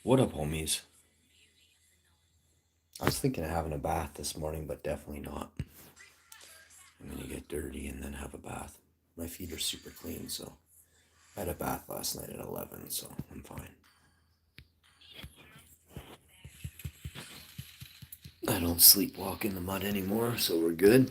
What up, homies? I was thinking of having a bath this morning, but definitely not. I'm gonna get dirty and then have a bath. My feet are super clean, so I had a bath last night at 11, so I'm fine. I don't sleepwalk in the mud anymore, so we're good.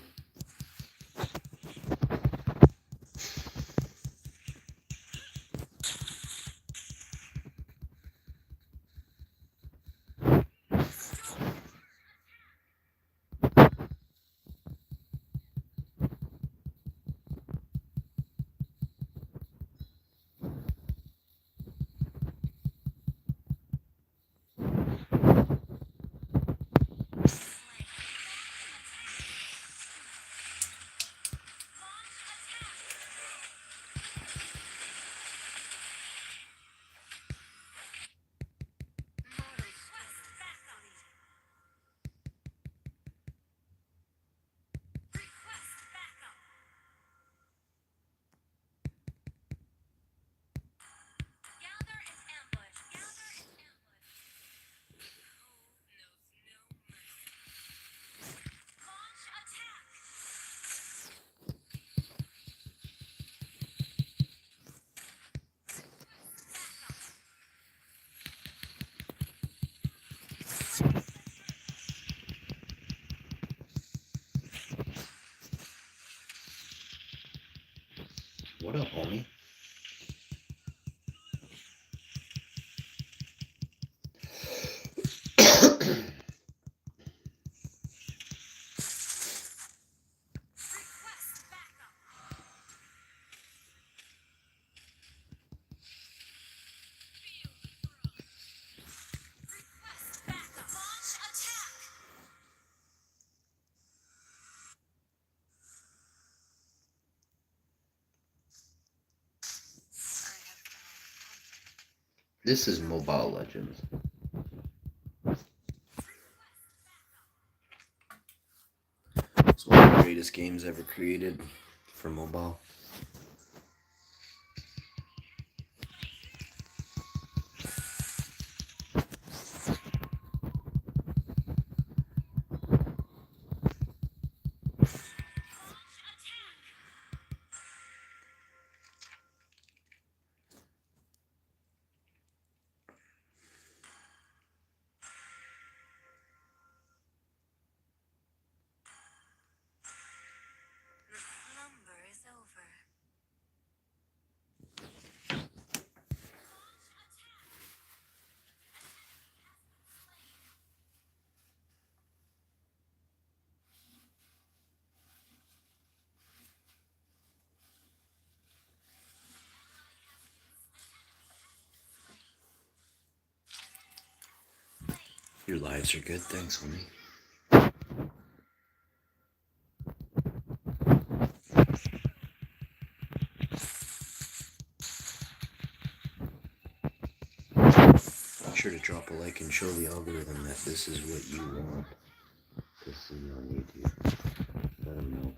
What up, homie? This is Mobile Legends. It's one of the greatest games ever created for mobile. Your lives are good, thanks, homie. Make sure to drop a like and show the algorithm that this is what you want to see on YouTube. Let them know.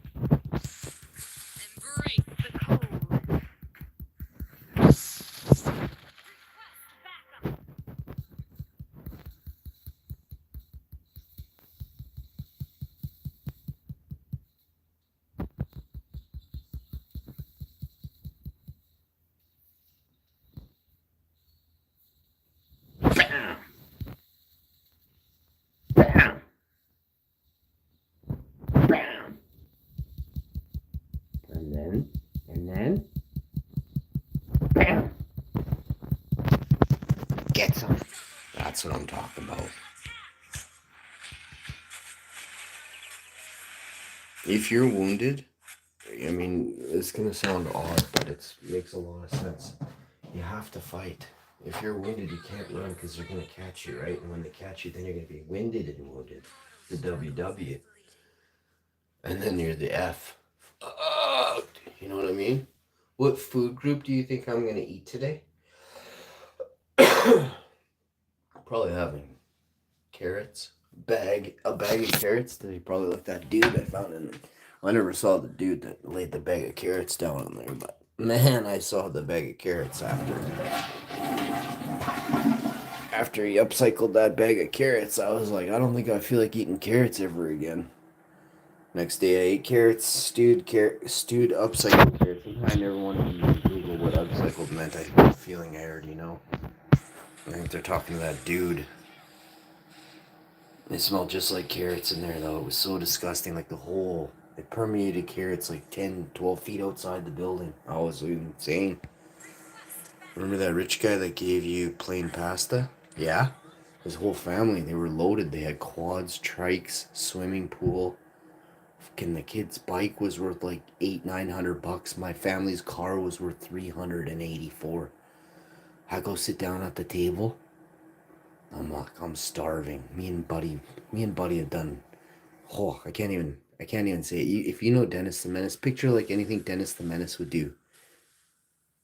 Bam! Bam! Bam! And then, bam! Get some. That's what I'm talking about. If you're wounded, I mean, it's gonna sound odd, but it makes a lot of sense. You have to fight. If you're wounded, you can't run because they're gonna catch you, right? And when they catch you, then you're gonna be winded and wounded. The WW. And then you're the F. You know what I mean? What food group do you think I'm gonna eat today? Probably having carrots. A bag of carrots. They probably like that dude I found in. I never saw the dude that laid the bag of carrots down on there, but man, I saw the bag of carrots after. After he upcycled that bag of carrots, I was like, I don't think I feel like eating carrots ever again. Next day, I ate carrots, stewed upcycled carrots. I never wanted to Google what upcycled meant. I had a feeling I already know. I think they're talking to that dude. It smelled just like carrots in there, though. It was so disgusting. Like it permeated carrots like 10, 12 feet outside the building. I was insane. Remember that rich guy that gave you plain pasta? Yeah. His whole family, they were loaded. They had quads, trikes, swimming pool. Fucking the kid's bike was worth like $800-900. My family's car was worth 384. I go sit down at the table. I'm starving. Me and Buddy have done. Oh, I can't even say it. If you know Dennis the Menace, picture like anything Dennis the Menace would do,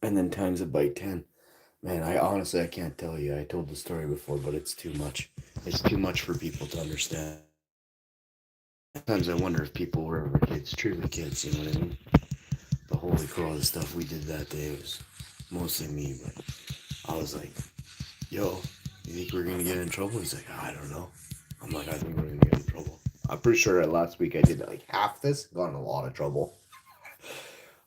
and then times it by 10. Man, I can't tell you. I told the story before, but it's too much. It's too much for people to understand. Sometimes I wonder if people were ever kids, truly kids. You know what I mean? The holy crow, the stuff we did that day was mostly me, but I was like, yo, you think we're gonna get in trouble? He's like, I don't know. I'm like, I think we're gonna get in trouble. I'm pretty sure last week I did like half this, got in a lot of trouble.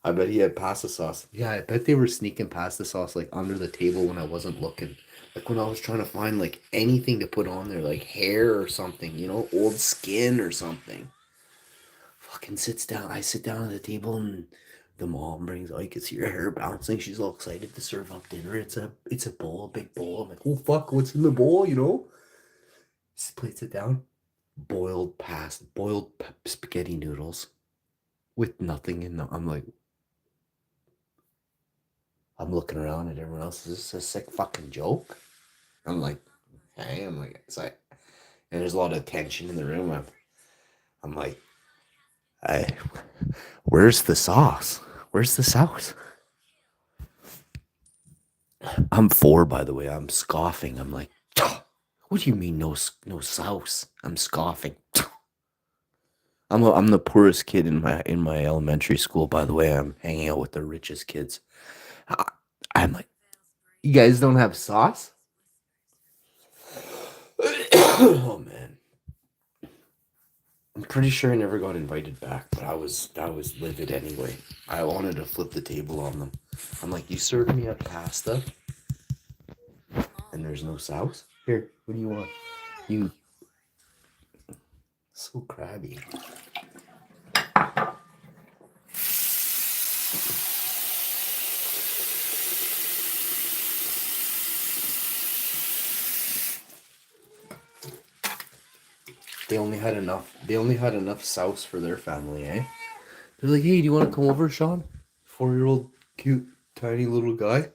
I bet he had pasta sauce. Yeah, I bet they were sneaking pasta sauce like under the table when I wasn't looking. Like when I was trying to find like anything to put on there, like hair or something, old skin or something. Fucking sits down. I sit down at the table and the mom brings, I can see her hair bouncing. She's all excited to serve up dinner. It's a bowl, a big bowl. I'm like, oh fuck, what's in the bowl? Just plates it down. Boiled spaghetti noodles with nothing in them. I'm looking around at everyone else. Is this a sick fucking joke? I'm like, hey, it's like, and there's a lot of tension in the room. I'm like, I, where's the sauce? Where's the sauce? I'm 4, by the way. I'm scoffing. I'm like, what do you mean no sauce? I'm scoffing. I'm the poorest kid in my elementary school, by the way. I'm hanging out with the richest kids. I'm like, you guys don't have sauce? Oh man. I'm pretty sure I never got invited back, but I was livid anyway. I wanted to flip the table on them. I'm like, you served me up pasta and there's no sauce? Here, what do you want? You so crabby. They only had enough sauce for their family, eh? They're like, hey, do you want to come over, Sean? 4-year-old cute tiny little guy.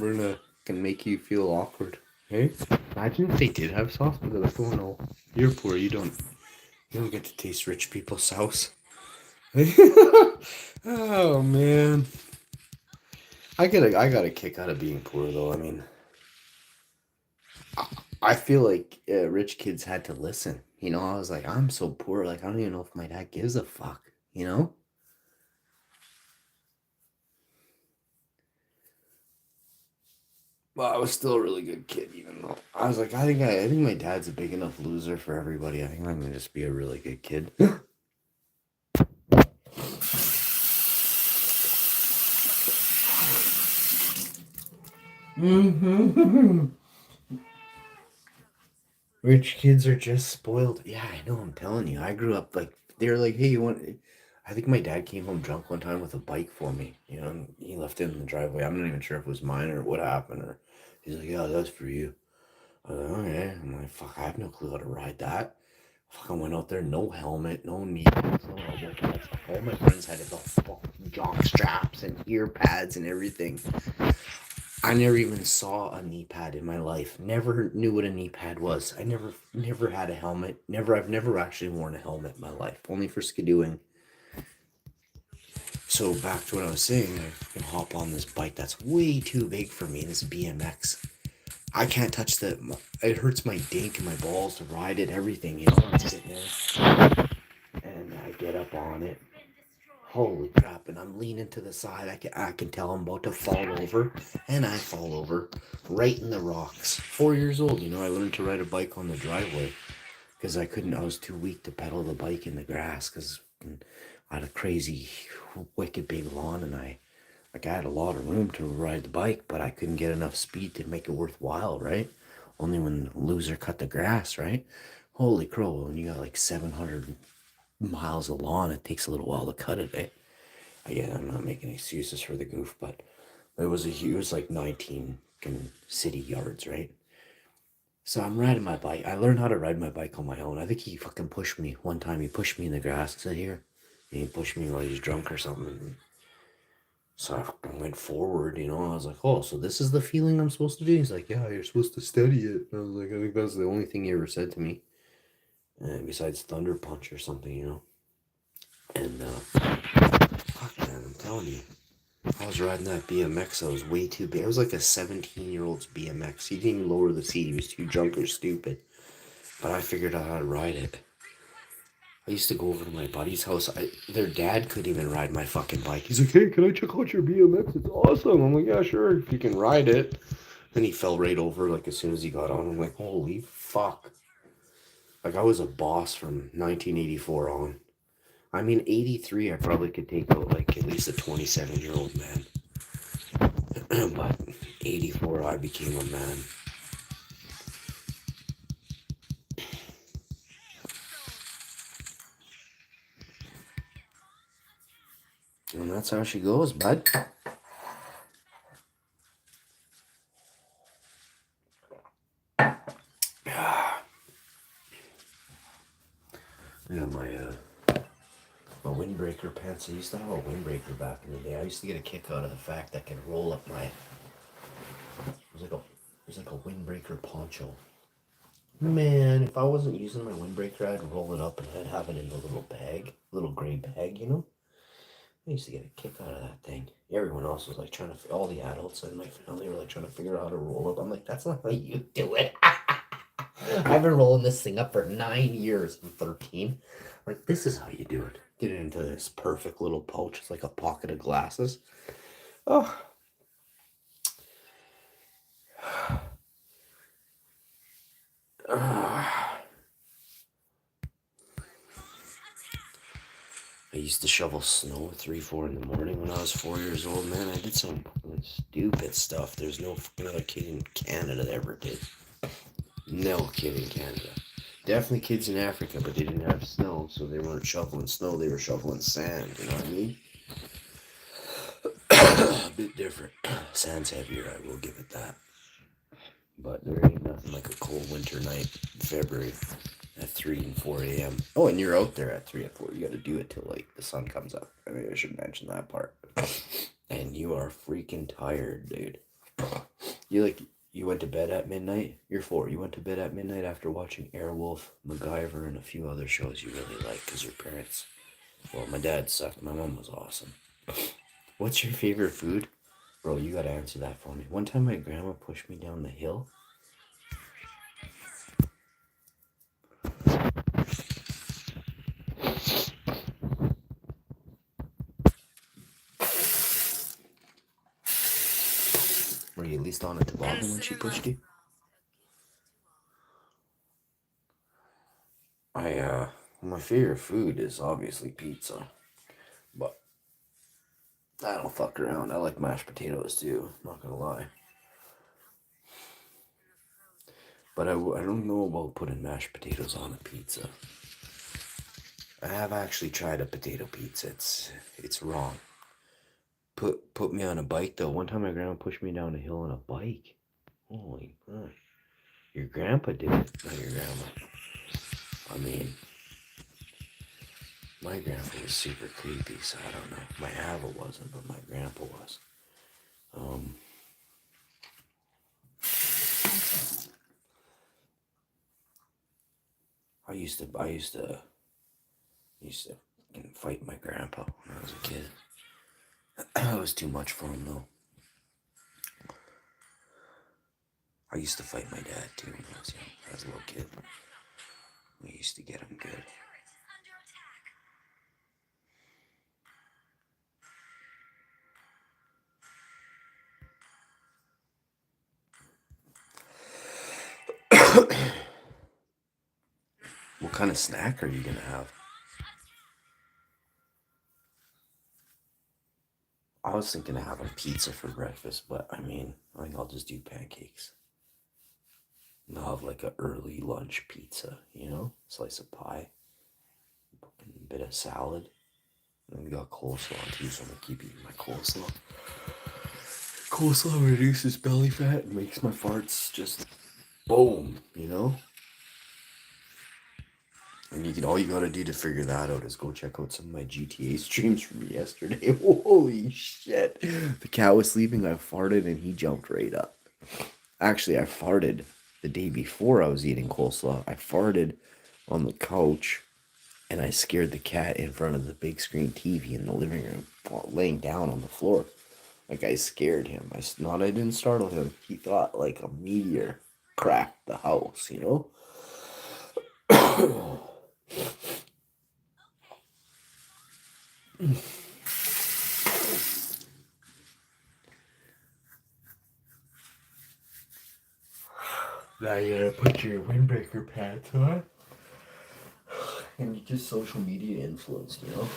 We're gonna make you feel awkward. Hey? Imagine if they did have sauce, but they're like, oh no, you're poor, you don't get to taste rich people's sauce. Oh man. I got a kick out of being poor though. I mean, I feel like rich kids had to listen. I was like, I'm so poor. Like, I don't even know if my dad gives a fuck. Well, I was still a really good kid, even though I was like, I think my dad's a big enough loser for everybody. I think I'm gonna just be a really good kid. Mm-hmm. Rich kids are just spoiled. Yeah, I know. I'm telling you. I grew up like they're like, hey, you want? I think my dad came home drunk one time with a bike for me. And he left it in the driveway. I'm not even sure if it was mine or what happened. Or he's like, yeah, that's for you. I was like, okay. I'm like, fuck, I have no clue how to ride that. Fucking went out there, no helmet, no knee pads, no elbow pads. All my friends had the fucking jock straps and ear pads and everything. I never even saw a knee pad in my life. Never knew what a knee pad was. I never had a helmet. I've never actually worn a helmet in my life. Only for skidooing. So back to what I was saying, I can hop on this bike that's way too big for me, this BMX. I can't touch it hurts my dink and my balls to ride it, everything, I'm sitting there. And I get up on it. Holy crap, and I'm leaning to the side. I can tell I'm about to fall over, and I fall over right in the rocks. 4 years old, I learned to ride a bike on the driveway because I was too weak to pedal the bike in the grass because I had a crazy, wicked big lawn, and I had a lot of room to ride the bike, but I couldn't get enough speed to make it worthwhile, right? Only when the loser cut the grass, right? Holy crow, when you got like 700 miles of lawn, it takes a little while to cut it, eh? Yeah, I'm not making excuses for the goof, but it was like 19 city yards, right? So I'm riding my bike. I learned how to ride my bike on my own. I think he fucking pushed me one time. He pushed me in the grass and said, "Here." And he pushed me while he was drunk or something. So I went forward, I was like, "Oh, so this is the feeling I'm supposed to do?" He's like, "Yeah, you're supposed to steady it." And I was like, "I think that's the only thing he ever said to me, besides Thunder Punch or something." And fuck, man, I'm telling you, I was riding that BMX. I was way too big. I was like a 17-year-old's BMX. He didn't even lower the seat. He was too drunk or stupid. But I figured out how to ride it. I used to go over to my buddy's house. Their dad couldn't even ride my fucking bike. He's like, "Hey, can I check out your BMX? It's awesome." I'm like, "Yeah, sure, if you can ride it." Then he fell right over like as soon as he got on. I'm like, "Holy fuck." Like I was a boss from 1984 on. I mean, 83, I probably could take out like at least a 27-year-old man. But 84, I became a man. And that's how she goes, bud. Yeah, my windbreaker pants. I used to have a windbreaker back in the day. I used to get a kick out of the fact I could roll up my. It was like a windbreaker poncho. Man, if I wasn't using my windbreaker, I'd roll it up and I'd have it in a little bag, little gray bag. I used to get a kick out of that thing. Everyone else was like all the adults in my family were like trying to figure out how to roll up. I'm like, that's not how you do it. I've been rolling this thing up for 9 years. I'm 13. Like, this is how you do it. Get it into this perfect little pouch. It's like a pocket of glasses. Oh. I used to shovel snow at 3, 4 in the morning when I was 4 years old. Man, I did some stupid stuff. There's no fucking other kid in Canada that ever did. No kid in Canada. Definitely kids in Africa, but they didn't have snow, so they weren't shoveling snow. They were shoveling sand. You know what I mean? A bit different. Sand's heavier, I will give it that. But there ain't nothing like a cold winter night in February at 3 and 4 a.m. Oh, and you're out there at 3 and 4. You got to do it till like the sun comes up. I mean, I should mention that part. And you are freaking tired, dude. You went to bed at midnight? You're 4. You went to bed at midnight after watching Airwolf, MacGyver, and a few other shows you really like because your parents. Well, my dad sucked. My mom was awesome. What's your favorite food? Bro, you gotta answer that for me. One time my grandma pushed me down the hill. Were you at least on a toboggan when she pushed you? My favorite food is obviously pizza. But I don't fuck around. I like mashed potatoes too, not gonna lie. But I don't know about putting mashed potatoes on a pizza. I have actually tried a potato pizza. It's wrong. Put me on a bike though. One time my grandma pushed me down a hill on a bike. Holy crap. Your grandpa did it, not your grandma. I mean, my grandpa was super creepy, so I don't know. My Ava wasn't, but my grandpa was. I used to fight my grandpa when I was a kid. It was too much for him though. I used to fight my dad too when I was young. I was a little kid. We used to get him good. What kind of snack are you gonna have? I was thinking of having pizza for breakfast, but I mean, I think I'll just do pancakes. And I'll have like a early lunch pizza, you know, slice of pie, and a bit of salad, and we got coleslaw too, so I'm gonna keep eating my coleslaw. Coleslaw reduces belly fat and makes my farts just boom, you know. And you can all you gotta do to figure that out is go check out some of my GTA streams from yesterday. Holy shit! The cat was sleeping. I farted and he jumped right up. Actually, I farted the day before I was eating coleslaw. I farted on the couch and I scared the cat in front of the big screen TV in the living room while laying down on the floor. Like I scared him. I didn't startle him. He thought like a meteor cracked the house, you know? Now you gotta put your windbreaker pants on. And you just social media influenced, you know?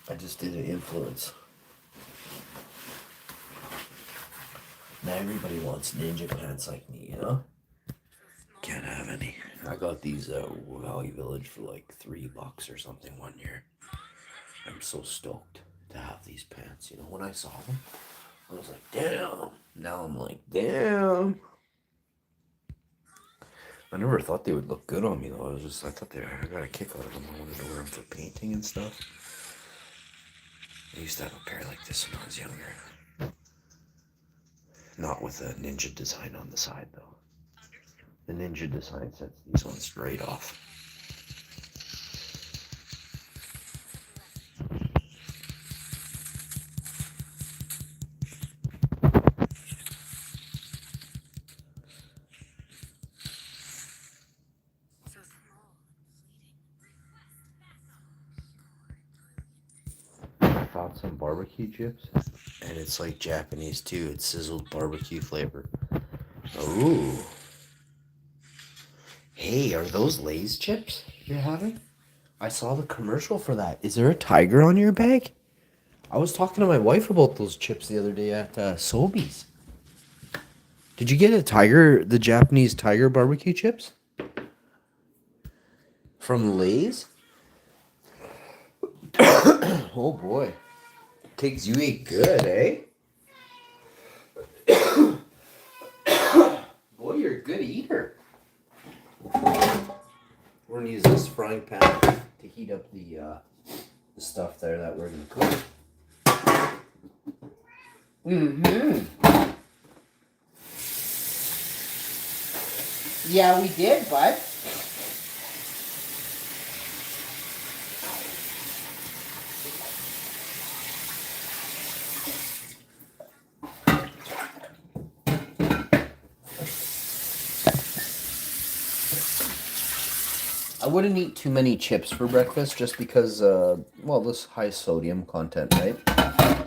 I just did an influence. Now everybody wants ninja pants like me, you know? Can't have any. I got these Valley Village for like $3 or something one year. I'm so stoked to have these pants. You know, when I saw them, I was like, damn. Now I'm like, damn. I never thought they would look good on me though. I thought I got a kick out of them. I wanted to wear them for painting and stuff. I used to have a pair like this when I was younger. Not with a ninja design on the side though. The ninja design sets these ones straight off. I found some barbecue chips, and it's like Japanese too. It's sizzled barbecue flavor. Ooh. Hey, are those Lay's chips you're having? I saw the commercial for that. Is there a tiger on your bag? I was talking to my wife about those chips the other day at Sobeys. Did you get the Japanese tiger barbecue chips? From Lay's? Oh boy. Tiggs, you ate good, eh? Boy, you're a good eater. We're gonna use this frying pan to heat up the stuff there that we're gonna cook. Mm-hmm. Yeah, we did, bud. I wouldn't eat too many chips for breakfast just because, well, this high sodium content, right?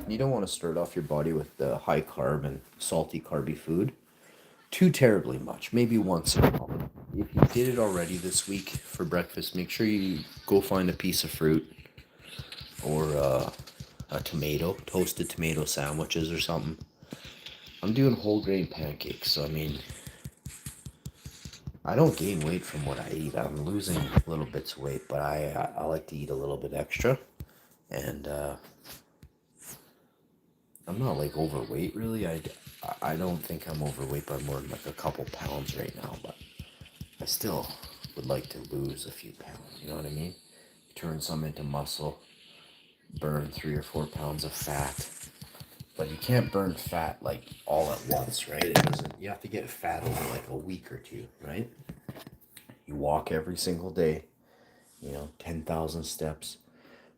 You don't want to start off your body with the high carb and salty carby food too terribly much. Maybe once in a while. If you did it already this week for breakfast, make sure you go find a piece of fruit or a tomato, toasted tomato sandwiches or something. I'm doing whole grain pancakes, so I mean, I don't gain weight from what I eat. I'm losing little bits of weight, but I like to eat a little bit extra, and I'm not like overweight really. I don't think I'm overweight by more than like a couple pounds right now, but I still would like to lose a few pounds. You know what I mean? Turn some into muscle, burn 3 or 4 pounds of fat. But you can't burn fat like all at once, right? It doesn't. You have to get fat over like a week or two, right? You walk every single day, 10,000 steps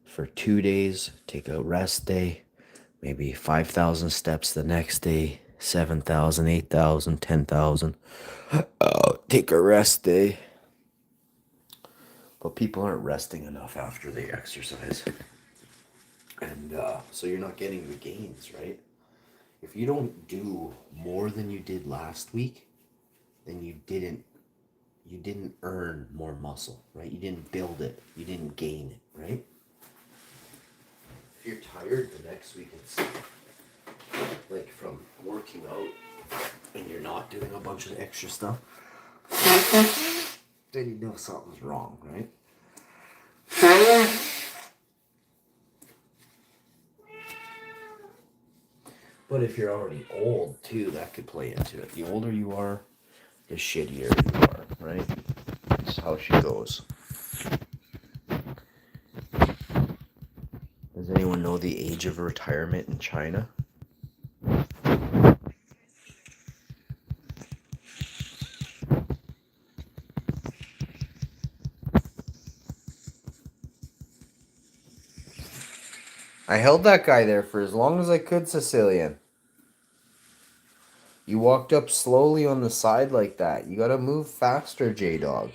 for 2 days. Take a rest day, maybe 5,000 steps the next day, 7,000, 8,000, 10,000. Take a rest day. But people aren't resting enough after they exercise. And so you're not getting the gains, right? If you don't do more than you did last week, then you didn't you didn't earn more muscle, right? You didn't build it. You didn't gain it, right? If you're tired the next week, it's like from working out and you're not doing a bunch of extra stuff, then you know something's wrong, right? But if you're already old too, that could play into it. The older you are, the shittier you are, right? That's how she goes. Does anyone know the age of retirement in China? I held that guy there for as long as I could, Sicilian. You walked up slowly on the side like that. You gotta move faster, J-Dog.